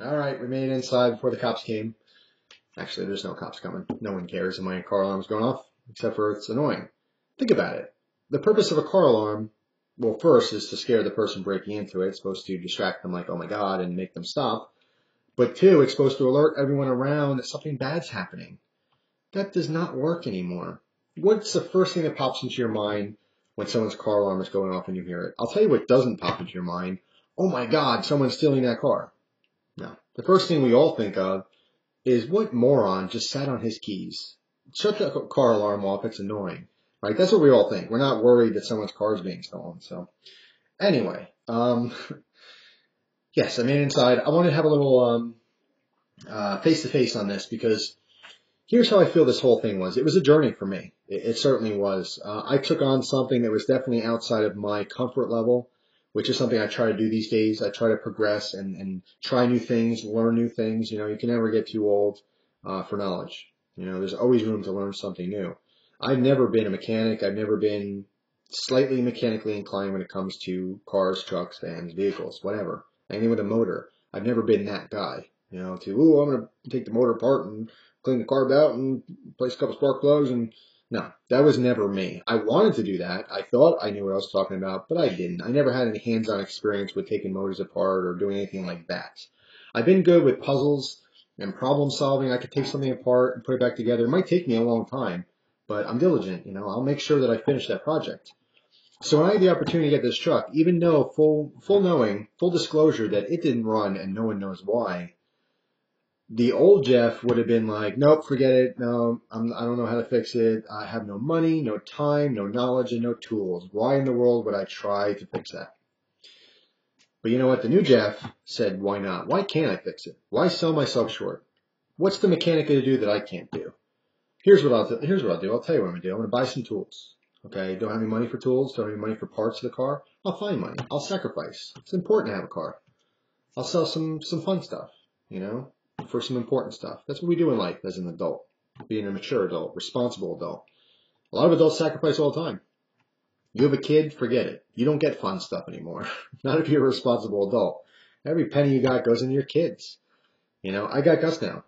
All right, we made it inside before the cops came. Actually, there's no cops coming. No one cares if my car alarm's going off, except for it's annoying. Think about it. The purpose of a car alarm, well, first is to scare the person breaking into it. It's supposed to distract them like, oh my God, and make them stop. But two, it's supposed to alert everyone around that something bad's happening. That does not work anymore. What's the first thing that pops into your mind when someone's car alarm is going off and you hear it? I'll tell you what doesn't pop into your mind. Oh my God, someone's stealing that car. No. The first thing we all think of is what moron just sat on his keys. Shut the car alarm off. It's annoying, right? That's what we all think. We're not worried that someone's car is being stolen. So anyway, yes, I made it inside. I want to have a little face to face on this because here's how I feel this whole thing was. It was a journey for me. It certainly was. I took on something that was definitely outside of my comfort level, which is something I try to do these days. I try to progress and try new things, learn new things. You can never get too old for knowledge. There's always room to learn something new. I've never been a mechanic. I've never been slightly mechanically inclined when it comes to cars, trucks, vans, vehicles, whatever. Anything with a motor. I've never been that guy. I'm going to take the motor apart and clean the carb out and place a couple spark plugs. And no, that was never me. I wanted to do that. I thought I knew what I was talking about, but I didn't. I never had any hands-on experience with taking motors apart or doing anything like that. I've been good with puzzles and problem solving. I could take something apart and put it back together. It might take me a long time, but I'm diligent. I'll make sure that I finish that project. So when I had the opportunity to get this truck, even though full disclosure that it didn't run and no one knows why, the old Jeff would have been like, nope, forget it. No, I don't know how to fix it. I have no money, no time, no knowledge, and no tools. Why in the world would I try to fix that? But you know what? The new Jeff said, why not? Why can't I fix it? Why sell myself short? What's the mechanic going to do that I can't do? Here's what I'll do. I'll tell you what I'm going to do. I'm going to buy some tools. Okay. Don't have any money for tools. Don't have any money for parts of the car. I'll find money. I'll sacrifice. It's important to have a car. I'll sell some fun stuff, for some important stuff. That's what we do in life as an adult, being a mature adult, responsible adult. A lot of adults sacrifice all the time. You have a kid, forget it. You don't get fun stuff anymore. Not if you're a responsible adult. Every penny you got goes into your kids. I got Gus now.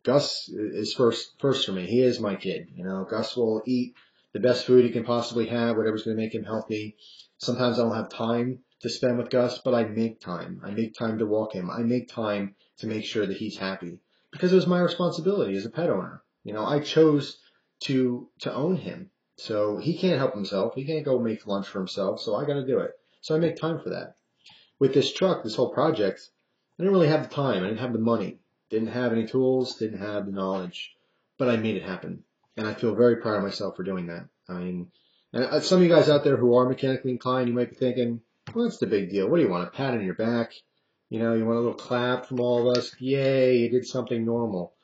Gus is first for me. He is my kid. Gus will eat the best food he can possibly have, whatever's going to make him healthy. Sometimes I don't have time to spend with Gus, but I make time. I make time to walk him. I make time to make sure that he's happy because it was my responsibility as a pet owner. I chose to own him. So he can't help himself. He can't go make lunch for himself. So I got to do it. So I make time for that. With this truck, this whole project, I didn't really have the time. I didn't have the money. Didn't have any tools. Didn't have the knowledge. But I made it happen. And I feel very proud of myself for doing that. And some of you guys out there who are mechanically inclined, you might be thinking, well, what's the big deal? What do you want? A pat on your back? You want a little clap from all of us? Yay, you did something normal.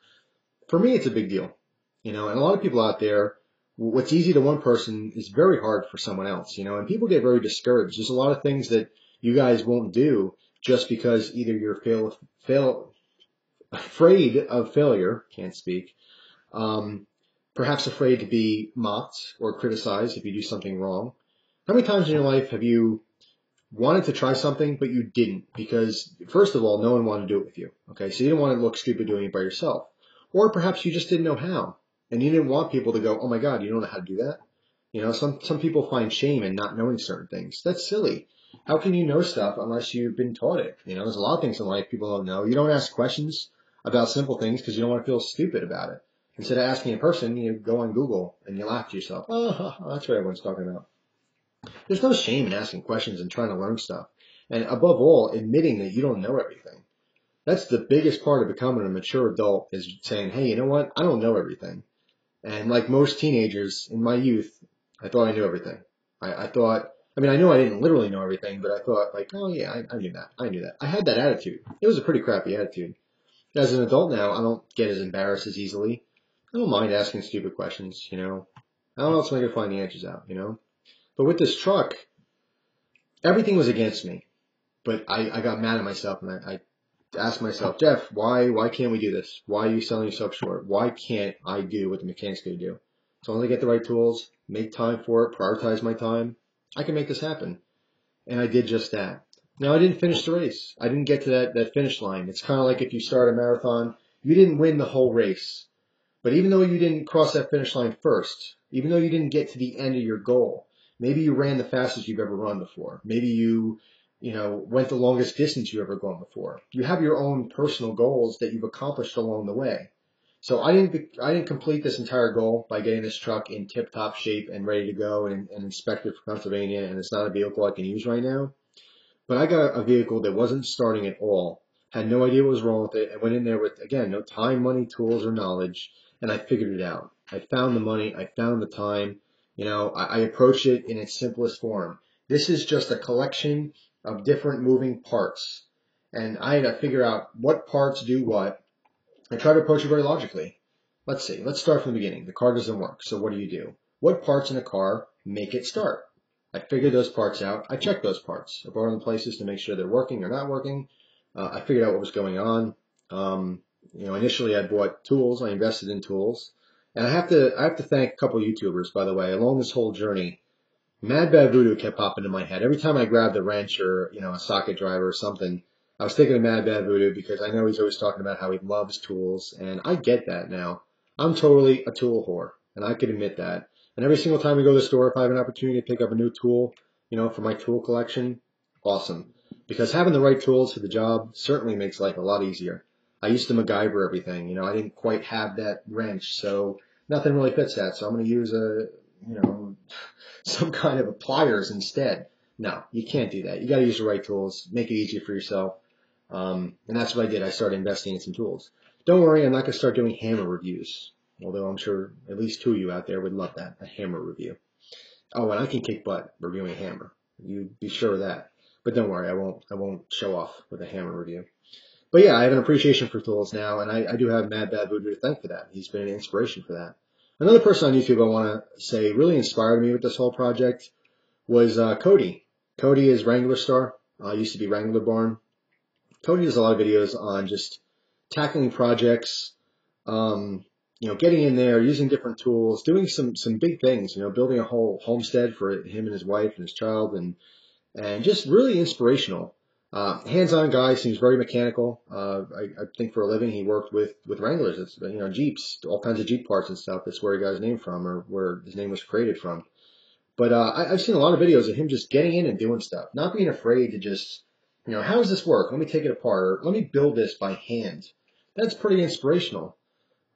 For me, it's a big deal. And a lot of people out there, what's easy to one person is very hard for someone else, and people get very discouraged. There's a lot of things that you guys won't do just because either you're afraid of failure, can't speak, perhaps afraid to be mocked or criticized if you do something wrong. How many times in your life have you wanted to try something, but you didn't because, first of all, no one wanted to do it with you. Okay, so you didn't want to look stupid doing it by yourself. Or perhaps you just didn't know how, and you didn't want people to go, oh my God, you don't know how to do that? Some people find shame in not knowing certain things. That's silly. How can you know stuff unless you've been taught it? There's a lot of things in life people don't know. You don't ask questions about simple things because you don't want to feel stupid about it. Instead of asking a person, you go on Google and you laugh to yourself. Oh, that's what everyone's talking about. There's no shame in asking questions and trying to learn stuff. And above all, admitting that you don't know everything. That's the biggest part of becoming a mature adult is saying, hey, you know what? I don't know everything. And like most teenagers in my youth, I thought I knew everything. I know I didn't literally know everything, but I thought like, oh yeah, I knew that. I knew that. I had that attitude. It was a pretty crappy attitude. As an adult now, I don't get as embarrassed as easily. I don't mind asking stupid questions, I don't know else I can find the answers out, But with this truck, everything was against me. But I got mad at myself and I asked myself, Jeff, why can't we do this? Why are you selling yourself short? Why can't I do what the mechanic's going to do? So I'm going to get the right tools, make time for it, prioritize my time. I can make this happen. And I did just that. Now, I didn't finish the race. I didn't get to that finish line. It's kind of like if you start a marathon, you didn't win the whole race. But even though you didn't cross that finish line first, even though you didn't get to the end of your goal, maybe you ran the fastest you've ever run before. Maybe you went the longest distance you've ever gone before. You have your own personal goals that you've accomplished along the way. So I didn't complete this entire goal by getting this truck in tip-top shape and ready to go and inspected for Pennsylvania, and it's not a vehicle I can use right now. But I got a vehicle that wasn't starting at all, had no idea what was wrong with it, and went in there with, again, no time, money, tools, or knowledge, and I figured it out. I found the money, I found the time, I approached it in its simplest form. This is just a collection of different moving parts, and I had to figure out what parts do what. I try to approach it very logically. Let's see, let's start from the beginning. The car doesn't work, so what do? What parts in a car make it start? I figured those parts out. I checked those parts. I brought them places to make sure they're working or not working. I figured out what was going on. Initially I bought tools. I invested in tools. And I have to thank a couple of YouTubers, by the way, along this whole journey. Mad Bad Voodoo kept popping in my head. Every time I grabbed a wrench or, a socket driver or something, I was thinking of Mad Bad Voodoo because I know he's always talking about how he loves tools, and I get that now. I'm totally a tool whore, and I can admit that. And every single time we go to the store, if I have an opportunity to pick up a new tool, for my tool collection, awesome. Because having the right tools for the job certainly makes life a lot easier. I used to MacGyver everything. I didn't quite have that wrench, so nothing really fits that. So I'm going to use some kind of pliers instead. No, you can't do that. You got to use the right tools, make it easier for yourself. And that's what I did. I started investing in some tools. Don't worry, I'm not going to start doing hammer reviews. Although I'm sure at least two of you out there would love that, a hammer review. Oh, and I can kick butt reviewing a hammer. You be sure of that. But don't worry, I won't show off with a hammer review. But yeah, I have an appreciation for tools now, and I do have Mad Bad Voodoo to thank for that. He's been an inspiration for that. Another person on YouTube I want to say really inspired me with this whole project was Cody. Cody is Wrangler Star. Used to be Wrangler Barn. Cody does a lot of videos on just tackling projects, getting in there, using different tools, doing some big things, building a whole homestead for him and his wife and his child, and just really inspirational. Hands-on guy, seems very mechanical. I think for a living he worked with Wranglers. It's, Jeeps, all kinds of Jeep parts and stuff. That's where he got his name from, or where his name was created from. But I've seen a lot of videos of him just getting in and doing stuff, not being afraid to just, how does this work? Let me take it apart, or let me build this by hand. That's pretty inspirational.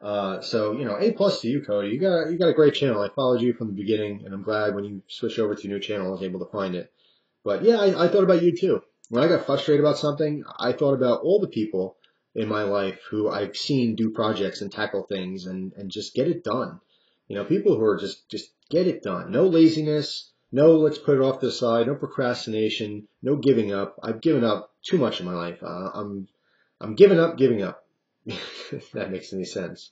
A plus to you, Cody. You got a great channel. I followed you from the beginning, and I'm glad when you switched over to a new channel, I was able to find it. But yeah, I thought about you too. When I got frustrated about something, I thought about all the people in my life who I've seen do projects and tackle things and just get it done. People who are just get it done. No laziness. No, let's put it off to the side. No procrastination. No giving up. I've given up too much in my life. I'm giving up. If that makes any sense.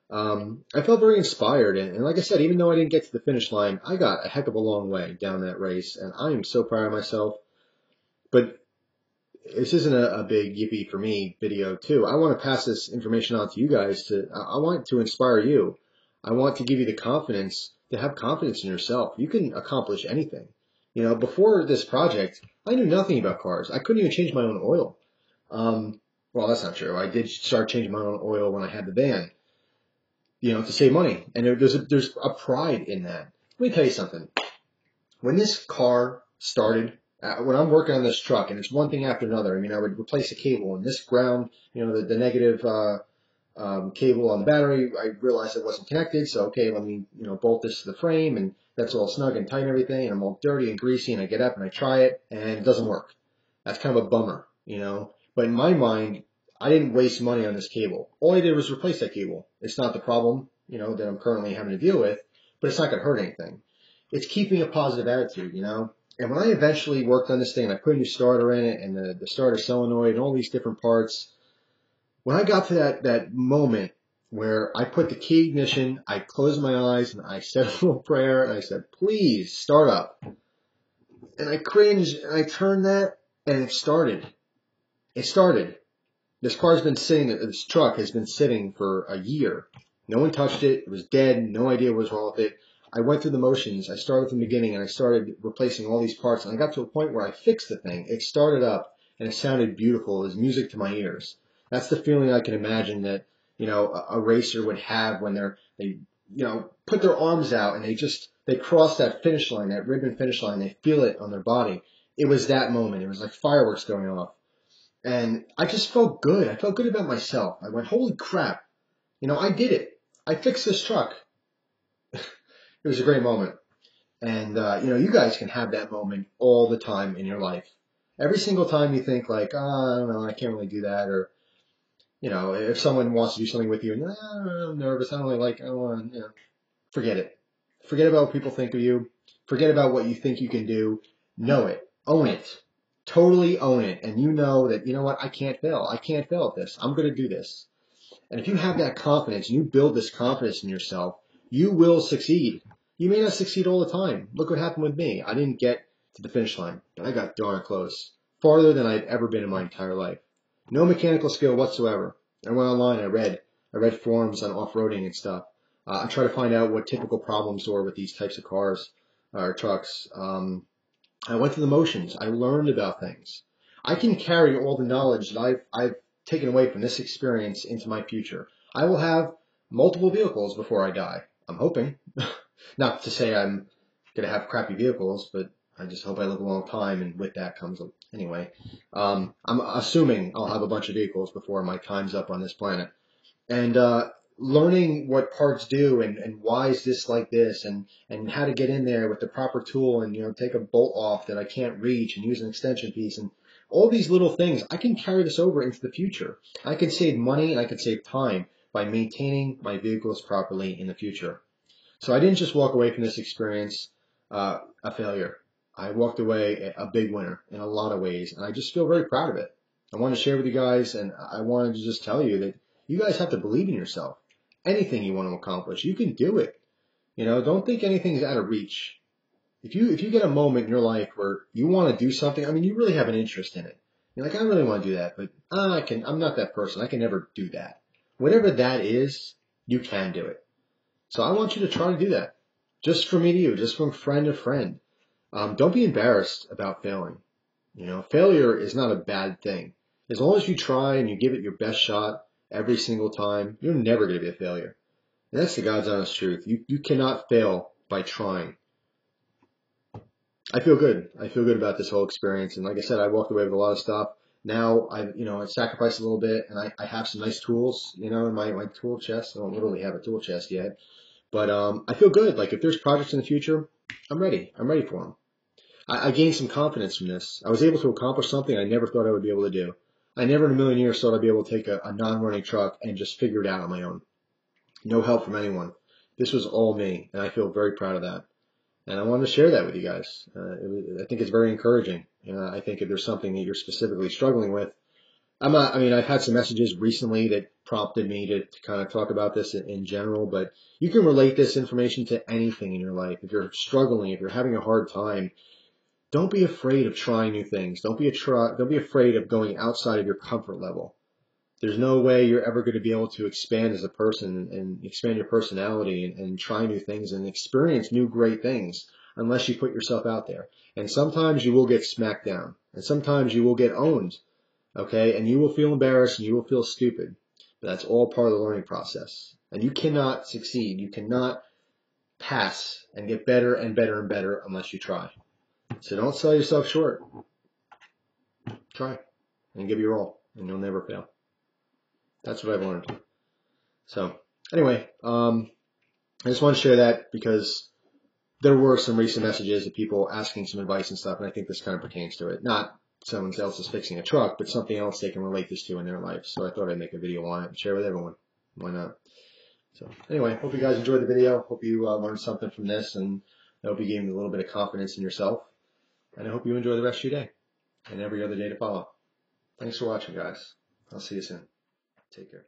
I felt very inspired, and like I said, even though I didn't get to the finish line, I got a heck of a long way down that race, and I am so proud of myself. But this isn't a big yippee for me video too. I want to pass this information on to you guys. I want to inspire you. I want to give you the confidence to have confidence in yourself. You can accomplish anything. Before this project, I knew nothing about cars. I couldn't even change my own oil. Well, that's not true. I did start changing my own oil when I had the van, to save money. And there's a pride in that. Let me tell you something. When this car started, when I'm working on this truck, and it's one thing after another, I would replace a cable, and this ground, the negative cable on the battery, I realized it wasn't connected, so okay, let me, bolt this to the frame, and that's all snug and tight and everything, and I'm all dirty and greasy, and I get up and I try it, and it doesn't work. That's kind of a bummer, But in my mind, I didn't waste money on this cable. All I did was replace that cable. It's not the problem, that I'm currently having to deal with, but it's not going to hurt anything. It's keeping a positive attitude, And when I eventually worked on this thing, and I put a new starter in it, and the starter solenoid, and all these different parts, when I got to that moment where I put the key ignition, I closed my eyes, and I said a little prayer, and I said, please, start up. And I cringed, and I turned that, and it started. It started. This this truck has been sitting for a year. No one touched it. It was dead. No idea what was wrong with it. I went through the motions. I started from the beginning and I started replacing all these parts, and I got to a point where I fixed the thing. It started up and it sounded beautiful. It was music to my ears. That's the feeling I can imagine that, a racer would have when they put their arms out and they cross that finish line, that ribbon finish line. They feel it on their body. It was that moment. It was like fireworks going off. And I just felt good. I felt good about myself. I went, holy crap. I did it. I fixed this truck. It was a great moment. And, you guys can have that moment all the time in your life. Every single time you think like, I don't know, I can't really do that. Or, if someone wants to do something with you and I'm nervous, I don't really like, I don't want to, forget it. Forget about what people think of you. Forget about what you think you can do. Know it. Own it. Totally own it. And you know that, what, I can't fail. I can't fail at this. I'm going to do this. And if you have that confidence and you build this confidence in yourself, you will succeed. You may not succeed all the time. Look what happened with me. I didn't get to the finish line, but I got darn close. Farther than I've ever been in my entire life. No mechanical skill whatsoever. I went online, I read forums on off-roading and stuff. I try to find out what typical problems were with these types of cars or trucks. I went through the motions. I learned about things. I can carry all the knowledge that I've taken away from this experience into my future. I will have multiple vehicles before I die. I'm hoping. Not to say I'm going to have crappy vehicles, but I just hope I live a long time, and with that comes, anyway. I'm assuming I'll have a bunch of vehicles before my time's up on this planet. And learning what parts do and why is this like this and how to get in there with the proper tool and, take a bolt off that I can't reach and use an extension piece and all these little things, I can carry this over into the future. I can save money and I can save time by maintaining my vehicles properly in the future. So I didn't just walk away from this experience a failure. I walked away a big winner in a lot of ways, and I just feel very proud of it. I wanted to share with you guys, and I wanted to just tell you that you guys have to believe in yourself. Anything you want to accomplish, you can do it. Don't think anything's out of reach. If you get a moment in your life where you want to do something, you really have an interest in it. You're like, I really want to do that, but I'm not that person. I can never do that. Whatever that is, you can do it. So I want you to try to do that. Just from me to you, just from friend to friend. Don't be embarrassed about failing. Failure is not a bad thing. As long as you try and you give it your best shot every single time, you're never going to be a failure. And that's the God's honest truth. You cannot fail by trying. I feel good. I feel good about this whole experience. And like I said, I walked away with a lot of stuff. Now I sacrificed a little bit and I have some nice tools, in my tool chest. I don't literally have a tool chest yet. But I feel good. Like if there's projects in the future, I'm ready. I'm ready for them. I gained some confidence from this. I was able to accomplish something I never thought I would be able to do. I never in a million years thought I'd be able to take a non-running truck and just figure it out on my own. No help from anyone. This was all me, and I feel very proud of that. And I wanted to share that with you guys. I think it's very encouraging. I think if there's something that you're specifically struggling with, I've had some messages recently that prompted me to kind of talk about this in general, but you can relate this information to anything in your life. If you're struggling, if you're having a hard time, don't be afraid of trying new things. Don't be afraid of going outside of your comfort level. There's no way you're ever going to be able to expand as a person and expand your personality and try new things and experience new great things unless you put yourself out there. And sometimes you will get smacked down, and sometimes you will get owned. Okay, and you will feel embarrassed and you will feel stupid. But that's all part of the learning process. And you cannot succeed. You cannot pass and get better and better and better unless you try. So don't sell yourself short. Try and give your all, and you'll never fail. That's what I've learned. So anyway, I just want to share that because there were some recent messages of people asking some advice and stuff, and I think this kind of pertains to it. Not someone else is fixing a truck, but something else they can relate this to in their life. So I thought I'd make a video on it and share with everyone. Why not? So anyway, hope you guys enjoyed the video. Hope you learned something from this, and I hope you gained a little bit of confidence in yourself. And I hope you enjoy the rest of your day and every other day to follow. Thanks for watching, guys. I'll see you soon. Take care.